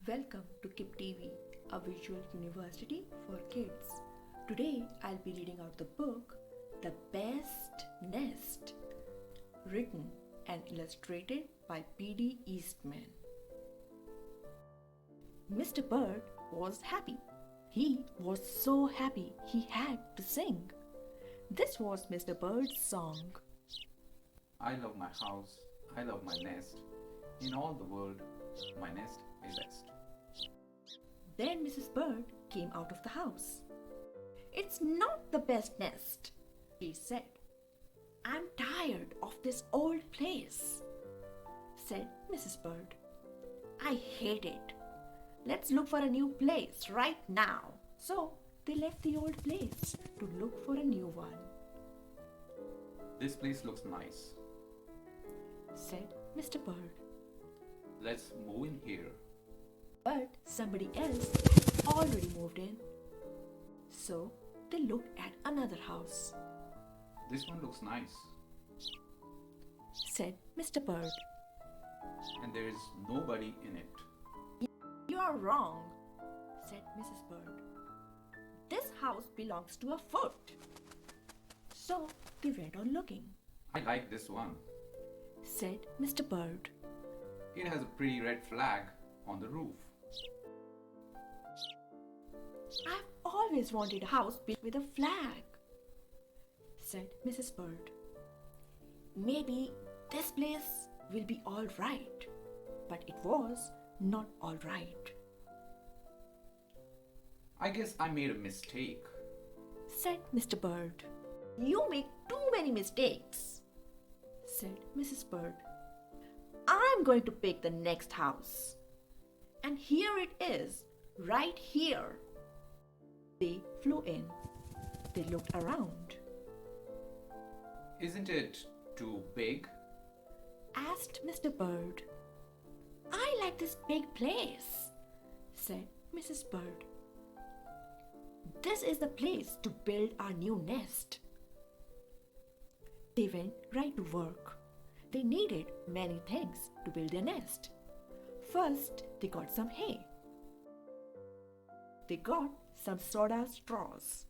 Welcome to KIP TV, a visual university for kids. Today I'll be reading out the book The Best Nest, written and illustrated by Eastman. Mr. Bird was happy. He was so happy he had to sing. This was Mr. Bird's song. I love my house, I love my nest. In all the world, my nest is best. Then Mrs. Bird came out of the house. "It's not the best nest," she said. "I'm tired of this old place," said Mrs. Bird. "I hate it. Let's look for a new place right now." So they left the old place to look for a new one. This place looks nice. Said Mr. Bird. Let's move in here. But somebody else had already moved in. So they looked at another house. This one looks nice. Said Mr. Bird. And there is nobody in it. "You are wrong," said Mrs. Bird. "This house belongs to a foot." So they went on looking. I like this one. Said Mr. Bird. It has a pretty red flag on the roof. "I've always wanted a house built with a flag," said Mrs. Bird. "Maybe this place will be all right." But it was not all right. I guess I made a mistake. Said Mr. Bird. "You make too many mistakes," said Mrs. Bird. "I'm going to pick the next house. And here it is, right here." They flew in. They looked around. Isn't it too big? Asked Mr. Bird. "I like this big place," said Mrs. Bird. "This is the place to build our new nest." They went right to work. They needed many things to build their nest. First, they got some hay. They got some soda straws.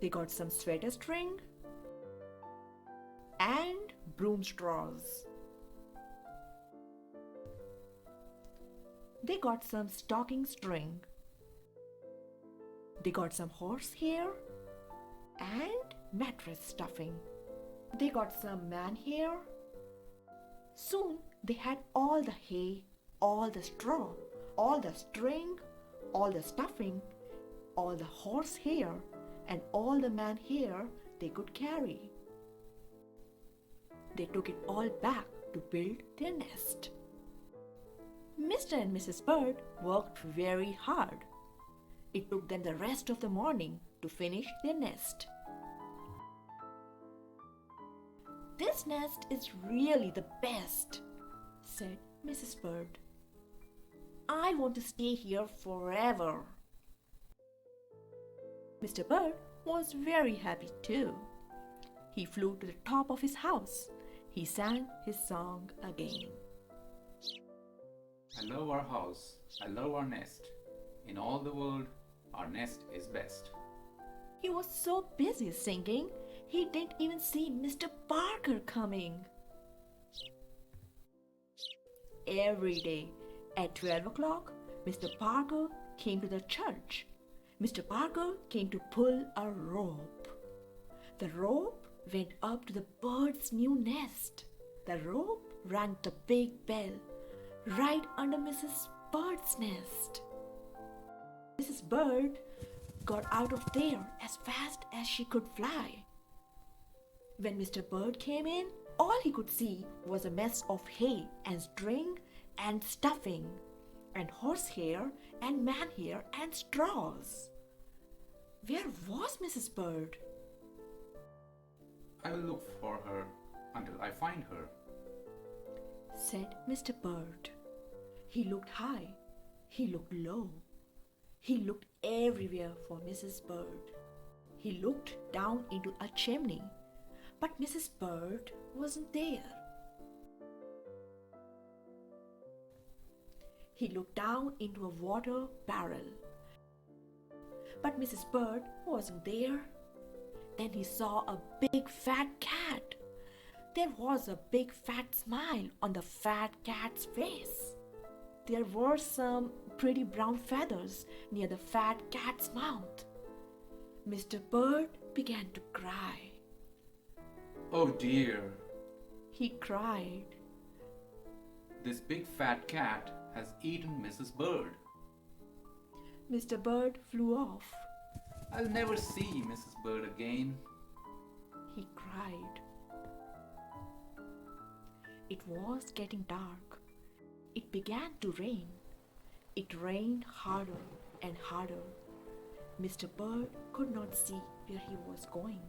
They got some sweater string and broom straws. They got some stocking string. They got some horsehair and mattress stuffing. They got some man hair. Soon they had all the hay, all the straw, all the string, all the stuffing, all the horsehair, and all the man hair they could carry. They took it all back to build their nest. Mr. and Mrs. Bird worked very hard. It took them the rest of the morning to finish their nest. "This nest is really the best," said Mrs. Bird. "I want to stay here forever." Mr. Bird was very happy too. He flew to the top of his house. He sang his song again. I love our house. I love our nest. In all the world, our nest is best. He was so busy singing, he didn't even see Mr. Parker coming. Every day at 12 o'clock, Mr. Parker came to the church. Mr. Parker came to pull a rope. The rope went up to the bird's new nest. The rope rang the big bell right under Mrs. Bird's nest. Mrs. Bird got out of there as fast as she could fly. When Mr. Bird came in, all he could see was a mess of hay and string and stuffing and horsehair and man hair and straws. Where was Mrs. Bird? I will look for her until I find her, said Mr. Bird. He looked high. He looked low. He looked everywhere for Mrs. Bird. He looked down into a chimney, but Mrs. Bird wasn't there. He looked down into a water barrel. But Mrs. Bird wasn't there. Then he saw a big fat cat. There was a big fat smile on the fat cat's face. There were some pretty brown feathers near the fat cat's mouth. Mr. Bird began to cry. Oh dear, He cried. this big fat cat has eaten Mrs. Bird. Mr. Bird flew off. I'll never see Mrs. Bird again. He cried. It was getting dark. It began to rain. It rained harder and harder. Mr. Bird could not see where he was going.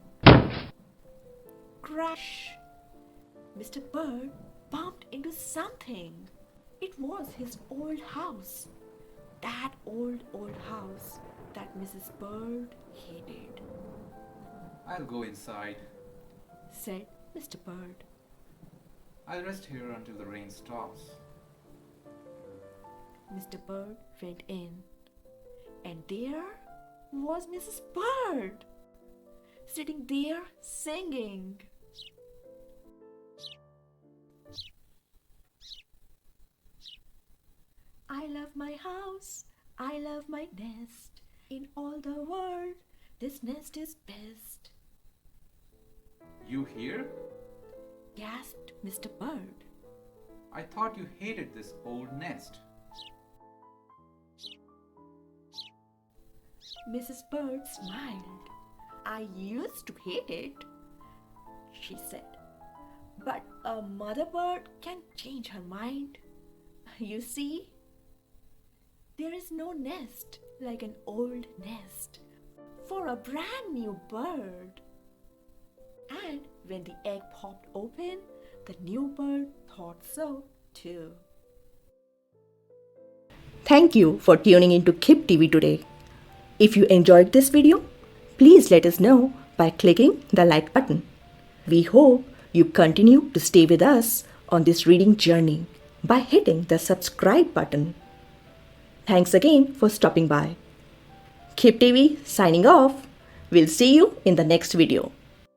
Crash! Mr. Bird bumped into something. It was his old house. That old house that Mrs. Bird hated. I'll go inside. Said Mr. Bird. I'll rest here until the rain stops. Mr. Bird went in, and there was Mrs. Bird, sitting there singing. I love my house, I love my nest. In all the world, this nest is best. You here? Gasped Mr. Bird. I thought you hated this old nest. Mrs. Bird smiled. I used to hate it, she said. But a mother bird can change her mind. You see, there is no nest like an old nest for a brand new bird. And when the egg popped open, the new bird thought so too. Thank you for tuning into KIP TV today. If you enjoyed this video, please let us know by clicking the like button. We hope you continue to stay with us on this reading journey by hitting the subscribe button. Thanks again for stopping by. KIP TV signing off. We'll see you in the next video.